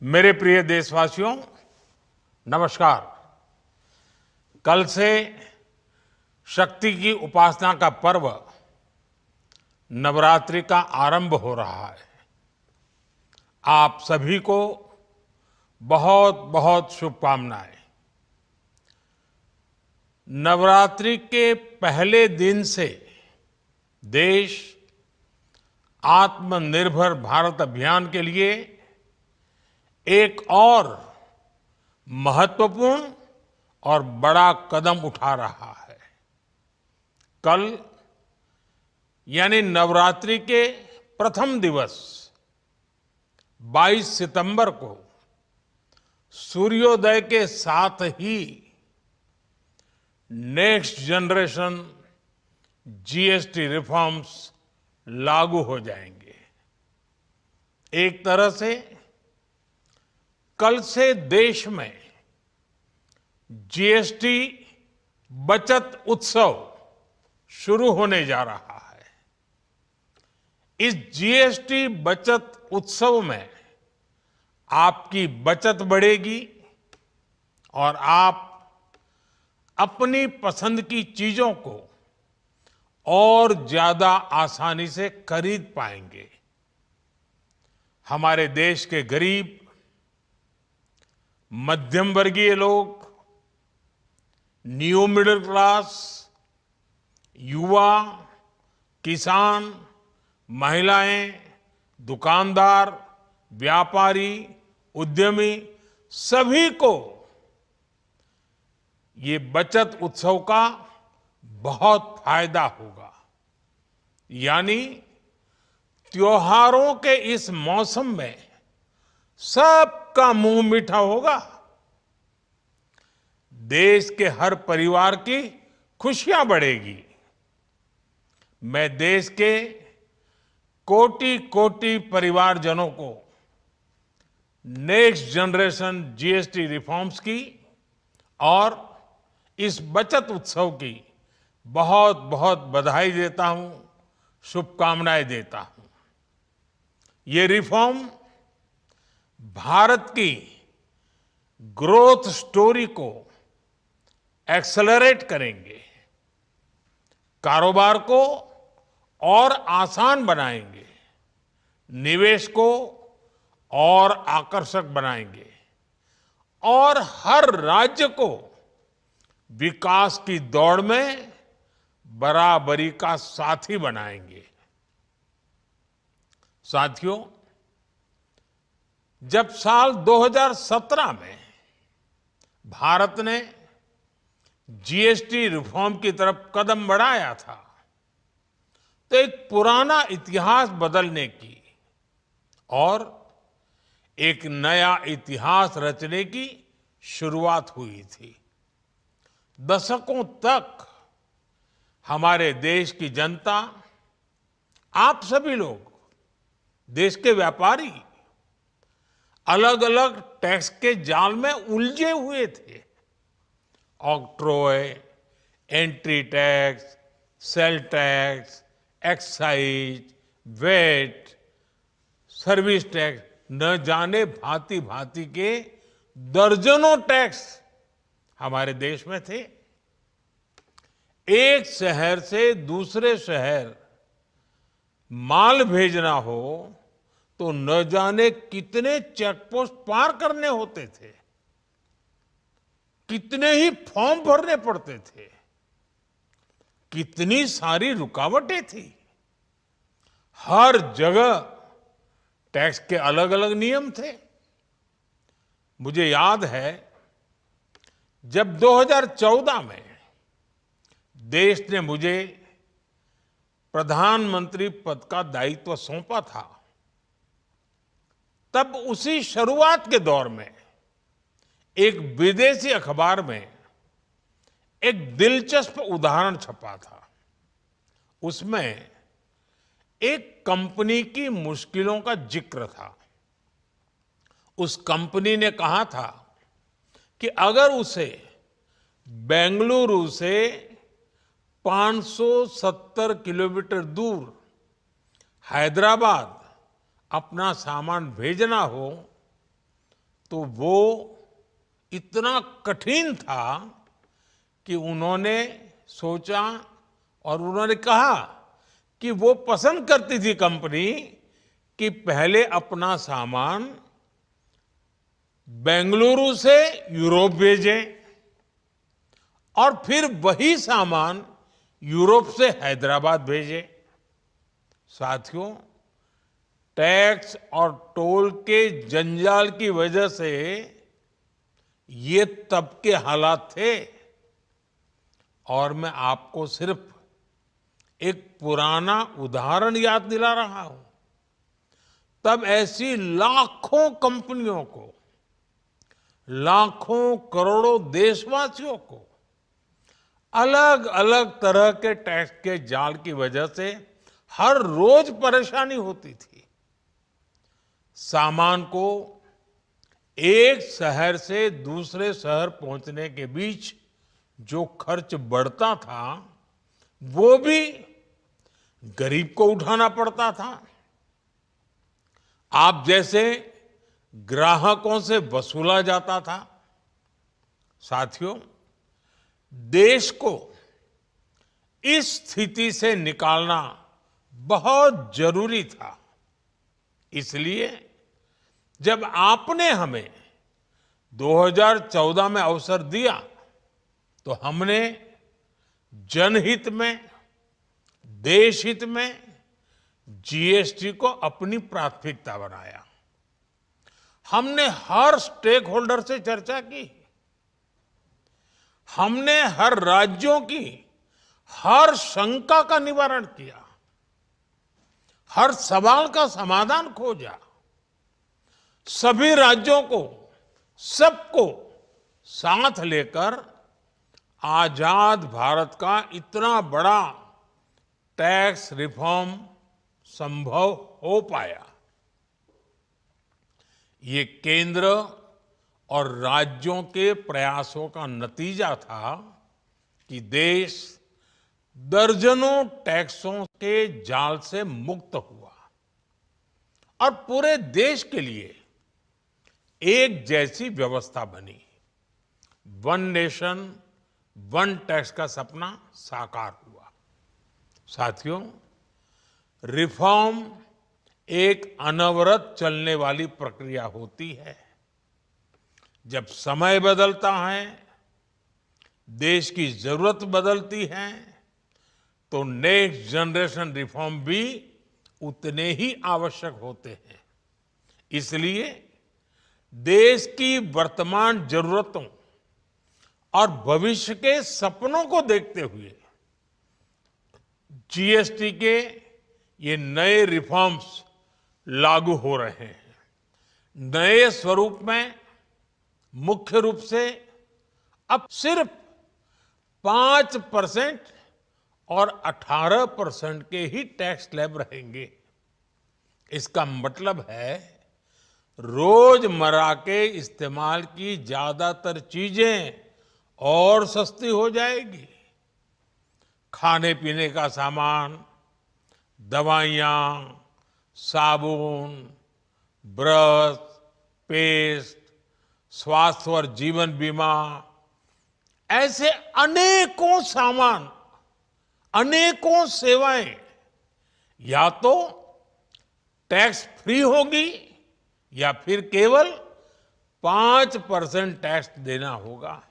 मेरे प्रिय देशवासियों, नमस्कार। कल से शक्ति की उपासना का पर्व नवरात्रि का आरंभ हो रहा है। आप सभी को बहुत बहुत शुभकामनाएं। नवरात्रि के पहले दिन से देश आत्मनिर्भर भारत अभियान के लिए एक और महत्वपूर्ण और बड़ा कदम उठा रहा है। कल यानी नवरात्रि के प्रथम दिवस 22 सितंबर को सूर्योदय के साथ ही नेक्स्ट जनरेशन जीएसटी रिफॉर्म्स लागू हो जाएंगे। एक तरह से कल से देश में जीएसटी बचत उत्सव शुरू होने जा रहा है। इस जीएसटी बचत उत्सव में आपकी बचत बढ़ेगी और आप अपनी पसंद की चीजों को और ज्यादा आसानी से खरीद पाएंगे। हमारे देश के गरीब, मध्यम वर्गीय लोग, न्यू मिडिल क्लास, युवा, किसान, महिलाएं, दुकानदार, व्यापारी, उद्यमी, सभी को ये बचत उत्सव का बहुत फायदा होगा। यानी त्योहारों के इस मौसम में सबका मुंह मीठा होगा। देश के हर परिवार की खुशियां बढ़ेगी। मैं देश के कोटि कोटि परिवारजनों को नेक्स्ट जनरेशन जीएसटी रिफॉर्म्स की और इस बचत उत्सव की बहुत बहुत बधाई देता हूं, शुभकामनाएं देता हूं। ये रिफॉर्म भारत की ग्रोथ स्टोरी को एक्सेलरेट करेंगे, कारोबार को और आसान बनाएंगे, निवेश को और आकर्षक बनाएंगे और हर राज्य को विकास की दौड़ में बराबरी का साथी बनाएंगे। साथियों, जब साल 2017 में भारत ने जीएसटी रिफॉर्म की तरफ कदम बढ़ाया था, तो एक पुराना इतिहास बदलने की और एक नया इतिहास रचने की शुरुआत हुई थी। दशकों तक हमारे देश की जनता, आप सभी लोग, देश के व्यापारी अलग अलग टैक्स के जाल में उलझे हुए थे। Octroi, entry tax, sale tax, excise, VAT, service tax, न जाने भांति भांति के दर्जनों टैक्स हमारे देश में थे। एक शहर से दूसरे शहर माल भेजना हो तो न जाने कितने चेकपोस्ट पार करने होते थे, कितने ही फॉर्म भरने पड़ते थे, कितनी सारी रुकावटें थी। हर जगह टैक्स के अलग अलग नियम थे। मुझे याद है, जब 2014 में देश ने मुझे प्रधानमंत्री पद का दायित्व सौंपा था, तब उसी शुरुआत के दौर में एक विदेशी अखबार में एक दिलचस्प उदाहरण छपा था। उसमें एक कंपनी की मुश्किलों का जिक्र था। उस कंपनी ने कहा था कि अगर उसे बेंगलुरु से 570 किलोमीटर दूर हैदराबाद अपना सामान भेजना हो तो वो इतना कठिन था कि उन्होंने सोचा और उन्होंने कहा कि वो पसंद करती थी कंपनी कि पहले अपना सामान बेंगलुरु से यूरोप भेजें और फिर वही सामान यूरोप से हैदराबाद भेजें। साथियों, टैक्स और टोल के जंजाल की वजह से ये तब के हालात थे। और मैं आपको सिर्फ एक पुराना उदाहरण याद दिला रहा हूं। तब ऐसी लाखों कंपनियों को, लाखों करोड़ों देशवासियों को अलग अलग तरह के टैक्स के जाल की वजह से हर रोज परेशानी होती थी। सामान को एक शहर से दूसरे शहर पहुंचने के बीच जो खर्च बढ़ता था वो भी गरीब को उठाना पड़ता था। आप जैसे ग्राहकों से वसूला जाता था। साथियों, देश को इस स्थिति से निकालना बहुत जरूरी था। इसलिए जब आपने हमें 2014 में अवसर दिया तो हमने जनहित में, देश हित में जीएसटी को अपनी प्राथमिकता बनाया। हमने हर स्टेक होल्डर से चर्चा की। हमने हर राज्यों की हर शंका का निवारण किया, हर सवाल का समाधान खोजा। सभी राज्यों को, सबको साथ लेकर आजाद भारत का इतना बड़ा टैक्स रिफॉर्म संभव हो पाया। ये केंद्र और राज्यों के प्रयासों का नतीजा था कि देश दर्जनों टैक्सों के जाल से मुक्त हुआ और पूरे देश के लिए एक जैसी व्यवस्था बनी। वन नेशन वन टैक्स का सपना साकार हुआ। साथियों, रिफॉर्म एक अनवरत चलने वाली प्रक्रिया होती है। जब समय बदलता है, देश की जरूरत बदलती है, तो नेक्स्ट जनरेशन रिफॉर्म भी उतने ही आवश्यक होते हैं। इसलिए देश की वर्तमान जरूरतों और भविष्य के सपनों को देखते हुए जीएसटी के ये नए रिफॉर्म्स लागू हो रहे हैं। नए स्वरूप में मुख्य रूप से अब सिर्फ 5% और 18% के ही टैक्स स्लैब रहेंगे। इसका मतलब है रोजमर्रा के इस्तेमाल की ज्यादातर चीजें और सस्ती हो जाएगी। खाने पीने का सामान, दवाइयाँ, साबुन, ब्रश, पेस्ट, स्वास्थ्य और जीवन बीमा, ऐसे अनेकों सामान, अनेकों सेवाएं या तो टैक्स फ्री होगी या फिर केवल 5% टैक्स देना होगा।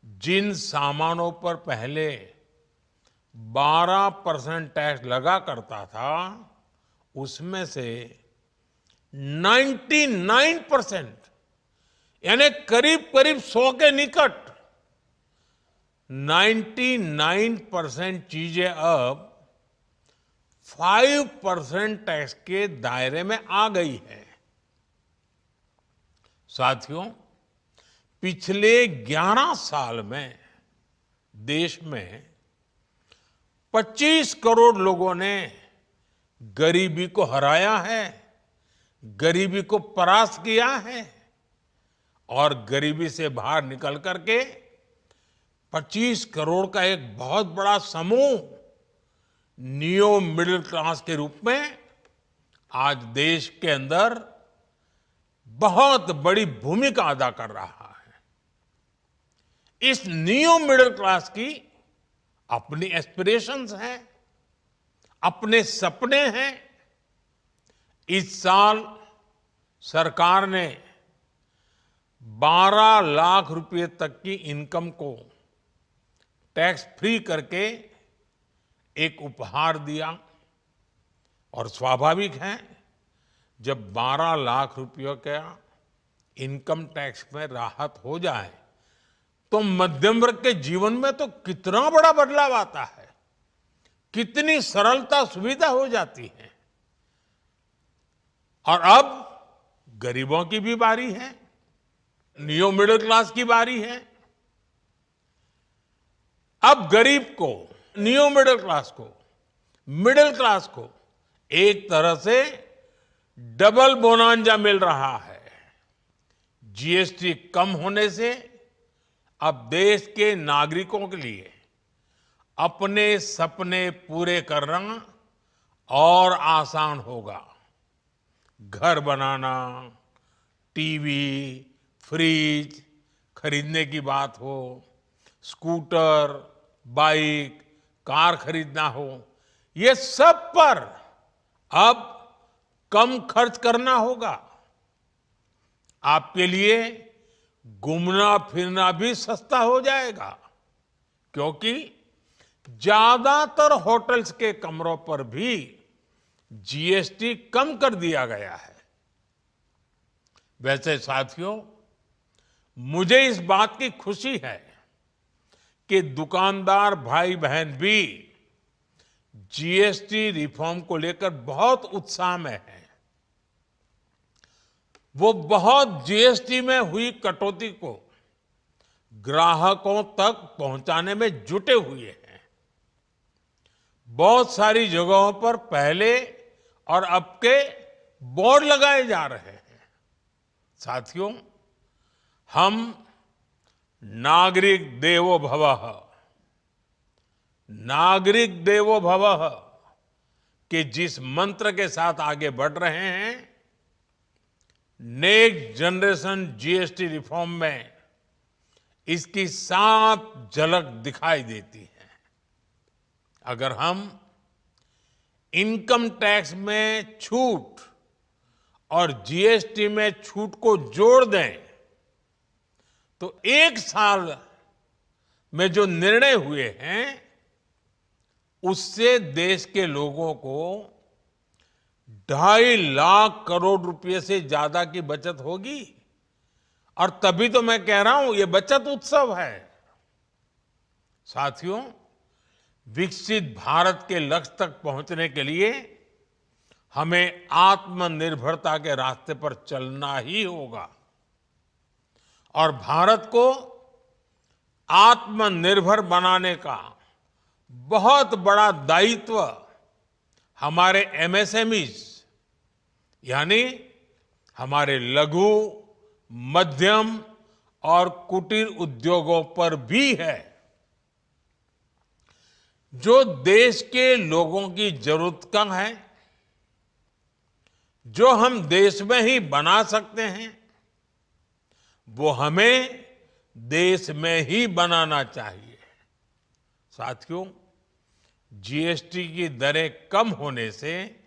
जिन सामानों पर पहले 12% टैक्स लगा करता था, उसमें से 99% यानी करीब करीब 100 के निकट 99% चीजें अब 5% टैक्स के दायरे में आ गई है। साथियों, पिछले 11 साल में देश में 25 करोड़ लोगों ने गरीबी को हराया है, गरीबी को परास्त किया है और गरीबी से बाहर निकल करके 25 करोड़ का एक बहुत बड़ा समूह नियो मिडिल क्लास के रूप में आज देश के अंदर बहुत बड़ी भूमिका अदा कर रहा है। इस न्यू मिडिल क्लास की अपनी एस्पिरेशंस हैं, अपने सपने हैं। इस साल सरकार ने 12 लाख रुपए तक की इनकम को टैक्स फ्री करके एक उपहार दिया। और स्वाभाविक है, जब 12 लाख रुपयों का इनकम टैक्स में राहत हो जाए तो मध्यम वर्ग के जीवन में तो कितना बड़ा बदलाव आता है, कितनी सरलता सुविधा हो जाती है। और अब गरीबों की भी बारी है, न्यू मिडिल क्लास की बारी है। अब गरीब को, न्यू मिडिल क्लास को एक तरह से डबल बोनांजा मिल रहा है। जीएसटी कम होने से अब देश के नागरिकों के लिए अपने सपने पूरे करना और आसान होगा। घर बनाना, टीवी, फ्रिज खरीदने की बात हो, स्कूटर, बाइक, कार खरीदना हो, ये सब पर अब कम खर्च करना होगा। आपके लिए घूमना फिरना भी सस्ता हो जाएगा, क्योंकि ज्यादातर होटल्स के कमरों पर भी जीएसटी कम कर दिया गया है। वैसे साथियों, मुझे इस बात की खुशी है कि दुकानदार भाई बहन भी जीएसटी रिफॉर्म को लेकर बहुत उत्साह में हैं। वो बहुत जीएसटी में हुई कटौती को ग्राहकों तक पहुंचाने में जुटे हुए हैं। बहुत सारी जगहों पर पहले और अब के बोर्ड लगाए जा रहे हैं। साथियों, हम नागरिक देवो भवः के जिस मंत्र के साथ आगे बढ़ रहे हैं, नेक्स्ट जनरेशन जीएसटी रिफॉर्म में इसकी साफ झलक दिखाई देती है। अगर हम इनकम टैक्स में छूट और जीएसटी में छूट को जोड़ दें तो एक साल में जो निर्णय हुए हैं उससे देश के लोगों को 2.5 लाख करोड़ रुपए से ज्यादा की बचत होगी। और तभी तो मैं कह रहा हूं, ये बचत उत्सव है। साथियों, विकसित भारत के लक्ष्य तक पहुंचने के लिए हमें आत्मनिर्भरता के रास्ते पर चलना ही होगा। और भारत को आत्मनिर्भर बनाने का बहुत बड़ा दायित्व हमारे एमएसएमईज यानी हमारे लघु, मध्यम और कुटीर उद्योगों पर भी है, जो देश के लोगों की जरूरत का है, जो हम देश में ही बना सकते हैं, वो हमें देश में ही बनाना चाहिए। साथियों, जीएसटी की दरें कम होने से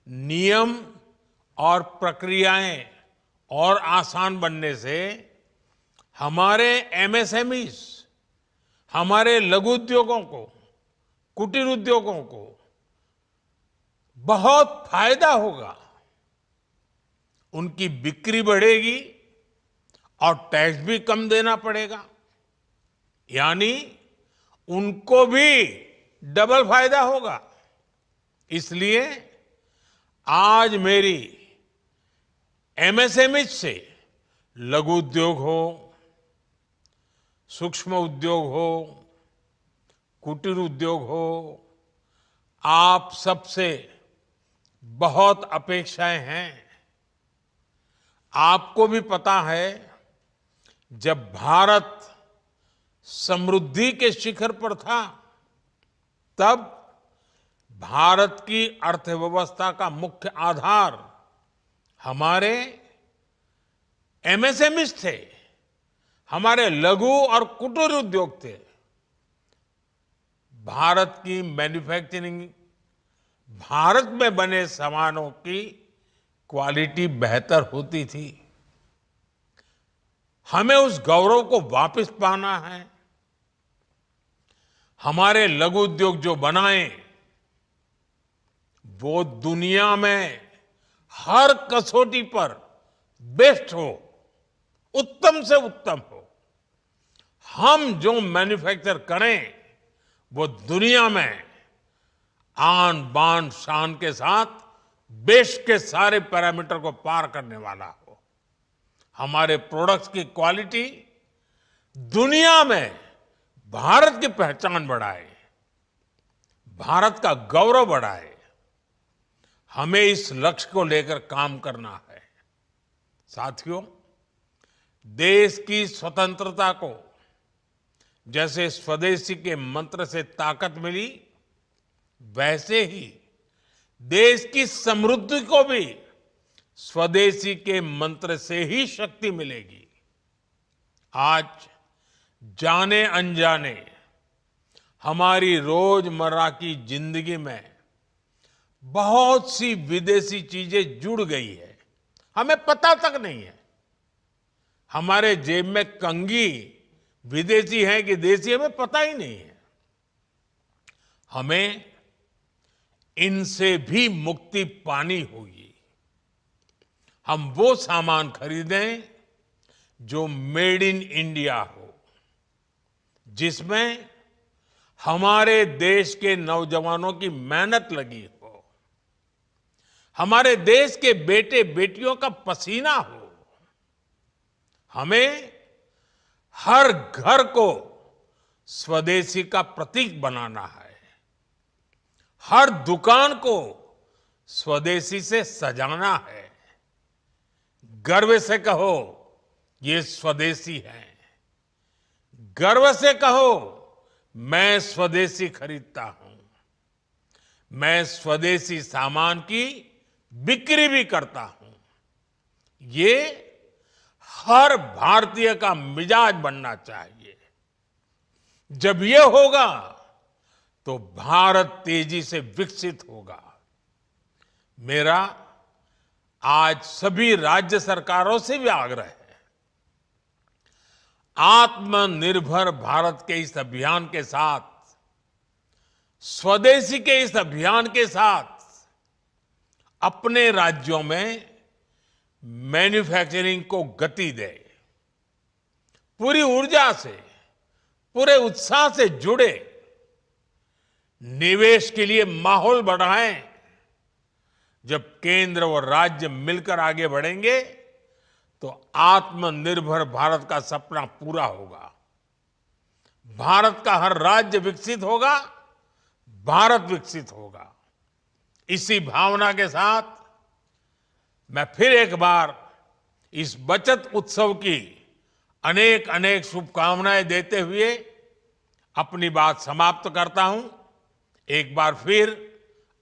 नियम और प्रक्रियाएं और आसान बनने से हमारे एमएसएमईज, हमारे लघु उद्योगों को, कुटीर उद्योगों को बहुत फायदा होगा। उनकी बिक्री बढ़ेगी और टैक्स भी कम देना पड़ेगा, यानी उनको भी डबल फायदा होगा। इसलिए आज मेरी एमएसएमई से लघु उद्योग हो, सूक्ष्म उद्योग हो, कुटीर उद्योग हो, आप सबसे बहुत अपेक्षाएं हैं। आपको भी पता है, जब भारत समृद्धि के शिखर पर था, तब भारत की अर्थव्यवस्था का मुख्य आधार हमारे एमएसएमईज थे, हमारे लघु और कुटीर उद्योग थे। भारत की मैन्युफैक्चरिंग, भारत में बने सामानों की क्वालिटी बेहतर होती थी। हमें उस गौरव को वापस पाना है। हमारे लघु उद्योग जो बनाए वो दुनिया में हर कसौटी पर बेस्ट हो, उत्तम से उत्तम हो। हम जो मैन्युफैक्चर करें वो दुनिया में आन बान शान के साथ देश के सारे पैरामीटर को पार करने वाला हो। हमारे प्रोडक्ट्स की क्वालिटी दुनिया में भारत की पहचान बढ़ाए, भारत का गौरव बढ़ाए। हमें इस लक्ष्य को लेकर काम करना है। साथियों, देश की स्वतंत्रता को जैसे स्वदेशी के मंत्र से ताकत मिली, वैसे ही देश की समृद्धि को भी स्वदेशी के मंत्र से ही शक्ति मिलेगी। आज जाने अनजाने हमारी रोजमर्रा की जिंदगी में बहुत सी विदेशी चीजें जुड़ गई है, हमें पता तक नहीं है। हमारे जेब में कंघी विदेशी है कि देसी, हमें पता ही नहीं है। हमें इनसे भी मुक्ति पानी होगी। हम वो सामान खरीदें जो मेड इन इंडिया हो, जिसमें हमारे देश के नौजवानों की मेहनत लगी हो, हमारे देश के बेटे बेटियों का पसीना हो। हमें हर घर को स्वदेशी का प्रतीक बनाना है, हर दुकान को स्वदेशी से सजाना है। गर्व से कहो ये स्वदेशी है, गर्व से कहो मैं स्वदेशी खरीदता हूं, मैं स्वदेशी सामान की बिक्री भी करता हूं। ये हर भारतीय का मिजाज बनना चाहिए। जब ये होगा तो भारत तेजी से विकसित होगा। मेरा आज सभी राज्य सरकारों से भी आग्रह है, आत्मनिर्भर भारत के इस अभियान के साथ, स्वदेशी के इस अभियान के साथ अपने राज्यों में मैन्युफैक्चरिंग को गति दे, पूरी ऊर्जा से, पूरे उत्साह से जुड़े, निवेश के लिए माहौल बढ़ाएं। जब केंद्र और राज्य मिलकर आगे बढ़ेंगे तो आत्मनिर्भर भारत का सपना पूरा होगा। भारत का हर राज्य विकसित होगा, भारत विकसित होगा। इसी भावना के साथ मैं फिर एक बार इस बचत उत्सव की अनेक अनेक शुभकामनाएं देते हुए अपनी बात समाप्त करता हूं। एक बार फिर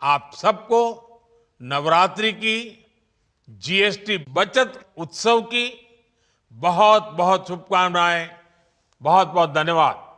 आप सबको नवरात्रि की, जीएसटी बचत उत्सव की बहुत बहुत शुभकामनाएं। बहुत बहुत धन्यवाद।